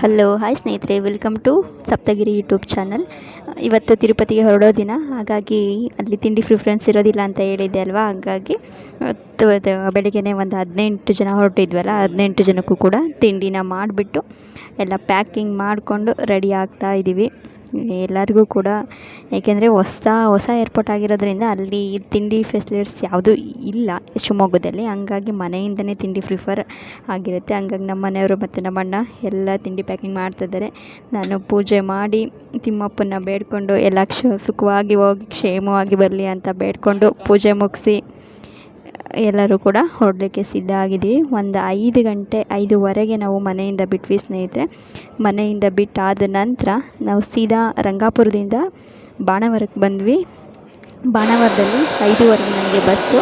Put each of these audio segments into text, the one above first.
Hello hi ಸ್ನೇಹಿತರೆ, welcome to Saptagiri YouTube channel. ಇವತ್ತು ತಿರುಪತಿಗೆ ಹೊರಡೋ ದಿನ, ಹಾಗಾಗಿ ಅಲ್ಲಿ ತಿಂಡಿ ಪ್ರಿಫರೆನ್ಸ್ ಇರೋದಿಲ್ಲ ಅಂತ ಹೇಳಿದ್ದೆ ಅಲ್ವಾ. ಹಾಗಾಗಿ ಬೆಳಗ್ಗೆ ಒಂದು 18 ಜನ ಹೊರಟಿದ್ವಲ್ಲ, 18 ಜನಕ್ಕೂ ಕೂಡ ತಿಂಡಿನ ಮಾಡಿಬಿಟ್ಟು ಎಲ್ಲ ಪ್ಯಾಕಿಂಗ್ ಮಾಡಿಕೊಂಡು ರೆಡಿ ಆಗ್ತಾ ಇದ್ದೀವಿ ಎಲ್ಲರಿಗೂ ಕೂಡ. ಏಕೆಂದರೆ ಹೊಸ ಏರ್ಪೋರ್ಟ್ ಆಗಿರೋದ್ರಿಂದ ಅಲ್ಲಿ ತಿಂಡಿ ಫೆಸಿಲಿಟೀಸ್ ಯಾವುದೂ ಇಲ್ಲ ಶಿವಮೊಗ್ಗದಲ್ಲಿ. ಹಂಗಾಗಿ ಮನೆಯಿಂದನೇ ತಿಂಡಿ ಪ್ರಿಫರ್ ಆಗಿರುತ್ತೆ. ಹಂಗಾಗಿ ನಮ್ಮ ಮನೆಯವರು ಮತ್ತು ನಮ್ಮ ಅಣ್ಣ ಎಲ್ಲ ತಿಂಡಿ ಪ್ಯಾಕಿಂಗ್ ಮಾಡ್ತಿದ್ದಾರೆ. ನಾನು ಪೂಜೆ ಮಾಡಿ ತಿಮ್ಮಪ್ಪನ ಬೇಡಿಕೊಂಡು ಎಲ್ಲ ಸುಖವಾಗಿ ಹೋಗಿ ಕ್ಷೇಮವಾಗಿ ಬರಲಿ ಅಂತ ಬೇಡಿಕೊಂಡು ಪೂಜೆ ಮುಗಿಸಿ ಎಲ್ಲರೂ ಕೂಡ ಹೊರಡಲಿಕ್ಕೆ ಸಿದ್ಧ ಆಗಿದ್ದೀವಿ. ಒಂದು 5 ಗಂಟೆ 5:15ಗೆ ನಾವು ಮನೆಯಿಂದ ಬಿಟ್ವಿ ಸ್ನೇಹಿತರೆ. ಮನೆಯಿಂದ ಬಿಟ್ಟಾದ ನಂತರ ನಾವು ಸೀದಾ ರಂಗಾಪುರದಿಂದ ಬಾಣಾವರಕ್ಕೆ ಬಂದ್ವಿ. ಬಾಣಾವರದಲ್ಲಿ 5:15ಗೆ ನನಗೆ bus,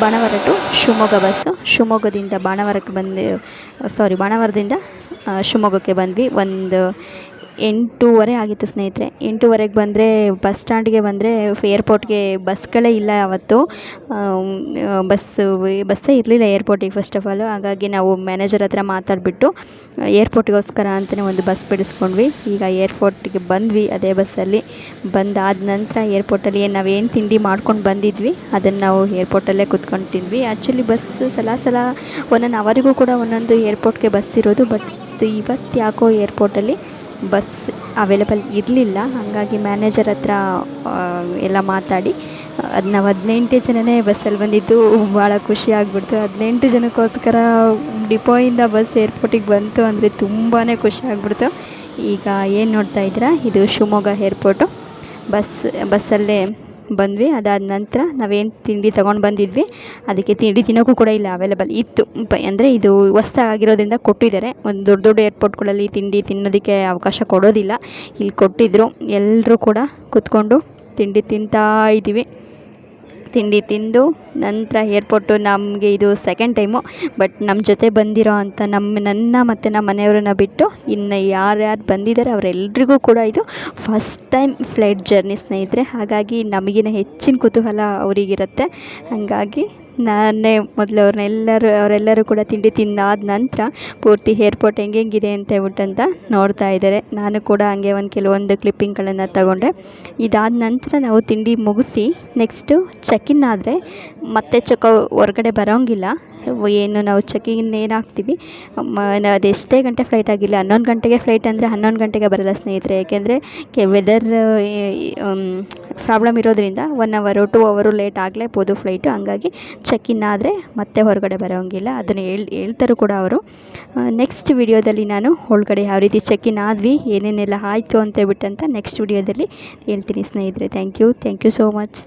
Banavara to Shivamogga bus. ಶಿವಮೊಗ್ಗದಿಂದ ಬಾಣಾವರದಿಂದ ಶಿವಮೊಗ್ಗಕ್ಕೆ ಬಂದ್ವಿ. ಒಂದು 8:30 ಆಗಿತ್ತು ಸ್ನೇಹಿತರೆ. 8:30ಗೆ ಬಂದರೆ ಬಸ್ ಸ್ಟ್ಯಾಂಡ್ಗೆ ಬಂದರೆ ಏರ್ಪೋರ್ಟ್ಗೆ ಬಸ್ಗಳೇ ಇಲ್ಲ ಅವತ್ತು. ಬಸ್ಸೇ ಇರಲಿಲ್ಲ ಏರ್ಪೋರ್ಟಿಗೆ ಫಸ್ಟ್ ಆಫ್ ಆಲು. ಹಾಗಾಗಿ ನಾವು ಮ್ಯಾನೇಜರ್ ಹತ್ರ ಮಾತಾಡಿಬಿಟ್ಟು ಏರ್ಪೋರ್ಟಿಗೋಸ್ಕರ ಅಂತಲೇ ಒಂದು ಬಸ್ ಬಿಡಿಸ್ಕೊಂಡ್ವಿ. ಈಗ ಏರ್ಪೋರ್ಟಿಗೆ ಬಂದ್ವಿ ಅದೇ ಬಸ್ಸಲ್ಲಿ. ಬಂದಾದ ನಂತರ ಏರ್ಪೋರ್ಟಲ್ಲಿ ನಾವೇನು ತಿಂಡಿ ಮಾಡ್ಕೊಂಡು ಬಂದಿದ್ವಿ ಅದನ್ನು ನಾವು ಏರ್ಪೋರ್ಟಲ್ಲೇ ಕುತ್ಕೊಂಡು ತಿಂದ್ವಿ. ಆ್ಯಕ್ಚುಲಿ ಬಸ್ ಸಲ ಒಂದೊಂದು ಅವರಿಗೂ ಕೂಡ ಒಂದೊಂದು ಏರ್ಪೋರ್ಟ್ಗೆ ಬಸ್ ಇರೋದು. ಬಟ್ ಇವತ್ತು ಯಾಕೋ ಏರ್ಪೋರ್ಟಲ್ಲಿ ಬಸ್ ಅವೈಲೇಬಲ್ ಇರಲಿಲ್ಲ. ಹಾಗಾಗಿ ಮ್ಯಾನೇಜರ್ ಹತ್ರ ಎಲ್ಲ ಮಾತಾಡಿ ನಾವು 18 ಜನನೇ ಬಸ್ಸಲ್ಲಿ ಬಂದಿದ್ದು. ಭಾಳ ಖುಷಿ ಆಗಿಬಿಡ್ತು. 18 ಜನಕ್ಕೋಸ್ಕರ ಡಿಪೋಯಿಂದ ಬಸ್ ಏರ್ಪೋರ್ಟಿಗೆ ಬಂತು ಅಂದರೆ ತುಂಬಾ ಖುಷಿ ಆಗಿಬಿಡ್ತು. ಈಗ ಏನು ನೋಡ್ತಾ ಇದ್ದೀರಾ, ಇದು ಶಿವಮೊಗ್ಗ ಏರ್ಪೋರ್ಟು. ಬಸ್ಸಲ್ಲೇ ಬಂದ್ವಿ. ಅದಾದ ನಂತರ ನಾವೇನು ತಿಂಡಿ ತೊಗೊಂಡು ಬಂದಿದ್ವಿ ಅದಕ್ಕೆ ತಿಂಡಿ ತಿನ್ನೋಕ್ಕೂ ಕೂಡ ಇಲ್ಲ ಅವೈಲೇಬಲ್ ಇತ್ತು. ಅಂದರೆ ಇದು ಹೊಸ್ದಾಗಿರೋದ್ರಿಂದ ಕೊಟ್ಟಿದ್ದಾರೆ. ಒಂದು ದೊಡ್ಡ ಏರ್ಪೋರ್ಟ್ಗಳಲ್ಲಿ ತಿಂಡಿ ತಿನ್ನೋದಕ್ಕೆ ಅವಕಾಶ ಕೊಡೋದಿಲ್ಲ. ಇಲ್ಲಿ ಕೊಟ್ಟಿದ್ದರು. ಎಲ್ಲರೂ ಕೂಡ ಕೂತ್ಕೊಂಡು ತಿಂಡಿ ತಿಂತಾ ಇದ್ದೀವಿ. ತಿಂಡಿ ತಿಂದು ನಂತರ ಏರ್ಪೋರ್ಟು ನಮಗೆ ಇದು ಸೆಕೆಂಡ್ ಟೈಮು. ಬಟ್ ನಮ್ಮ ಜೊತೆ ಬಂದಿರೋ ಅಂಥ ನನ್ನ ಮತ್ತು ನಮ್ಮ ಮನೆಯವ್ರನ್ನ ಬಿಟ್ಟು ಇನ್ನು ಯಾರ್ಯಾರು ಬಂದಿದ್ದಾರೆ ಅವರೆಲ್ರಿಗೂ ಕೂಡ ಇದು ಫಸ್ಟ್ ಟೈಮ್ ಫ್ಲೈಟ್ ಜರ್ನಿ ಸ್ನೇಹಿತರೆ. ಹಾಗಾಗಿ ನಮಗಿನ ಹೆಚ್ಚಿನ ಕುತೂಹಲ ಅವರಿಗಿರುತ್ತೆ. ಹಾಗಾಗಿ ನಾನೇ ಮೊದಲು ಅವರೆಲ್ಲರೂ ಕೂಡ ತಿಂಡಿ ತಿಂದಾದ ನಂತರ ಪೂರ್ತಿ ಏರ್ಪೋರ್ಟ್ ಹೆಂಗಿದೆ ಅಂತ ಹೇಳ್ಬಿಟ್ಟಂತ ನೋಡ್ತಾ ಇದ್ದಾರೆ. ನಾನು ಕೂಡ ಹಂಗೆ ಕೆಲವೊಂದು ಕ್ಲಿಪ್ಪಿಂಗ್ಗಳನ್ನು ತಗೊಂಡೆ. ಇದಾದ ನಂತರ ನಾವು ತಿಂಡಿ ಮುಗಿಸಿ ನೆಕ್ಸ್ಟು ಚೆಕ್-ಇನ್ ಆದರೆ ಮತ್ತೆ ಹೊರಗಡೆ ಬರೋಂಗಿಲ್ಲ. ಏನು ನಾವು ಚೆಕ್-ಇನ್ ಏನಾಗ್ತೀವಿ ಅದೆಷ್ಟೇ ಗಂಟೆ ಫ್ಲೈಟ್ ಆಗಿಲ್ಲ, 11 ಗಂಟೆಗೆ ಫ್ಲೈಟ್ ಅಂದರೆ 11 ಗಂಟೆಗೆ ಬರೋಲ್ಲ ಸ್ನೇಹಿತರೆ. ಏಕೆಂದರೆ ವೆದರ್ ಪ್ರಾಬ್ಲಮ್ ಇರೋದ್ರಿಂದ 1 ಅವರ್ 2 ಅವರು ಲೇಟ್ ಆಗಲೇಬೋದು ಫ್ಲೈಟು. ಹಂಗಾಗಿ ಚೆಕ್-ಇನ್ ಆದರೆ ಮತ್ತೆ ಹೊರಗಡೆ ಬರೋಂಗಿಲ್ಲ. ಅದನ್ನು ಹೇಳ್ತಾರೆ ಕೂಡ ಅವರು. ನೆಕ್ಸ್ಟ್ ವಿಡಿಯೋದಲ್ಲಿ ನಾನು ಒಳಗಡೆ ಯಾವ ರೀತಿ ಚೆಕ್-ಇನ್ ಆದ್ವಿ, ಏನೇನೆಲ್ಲ ಆಯಿತು ಅಂತ ಹೇಳ್ಬಿಟ್ಟಂತ ನೆಕ್ಸ್ಟ್ ವಿಡಿಯೋದಲ್ಲಿ ಹೇಳ್ತೀನಿ ಸ್ನೇಹಿತರೆ. Thank you so much.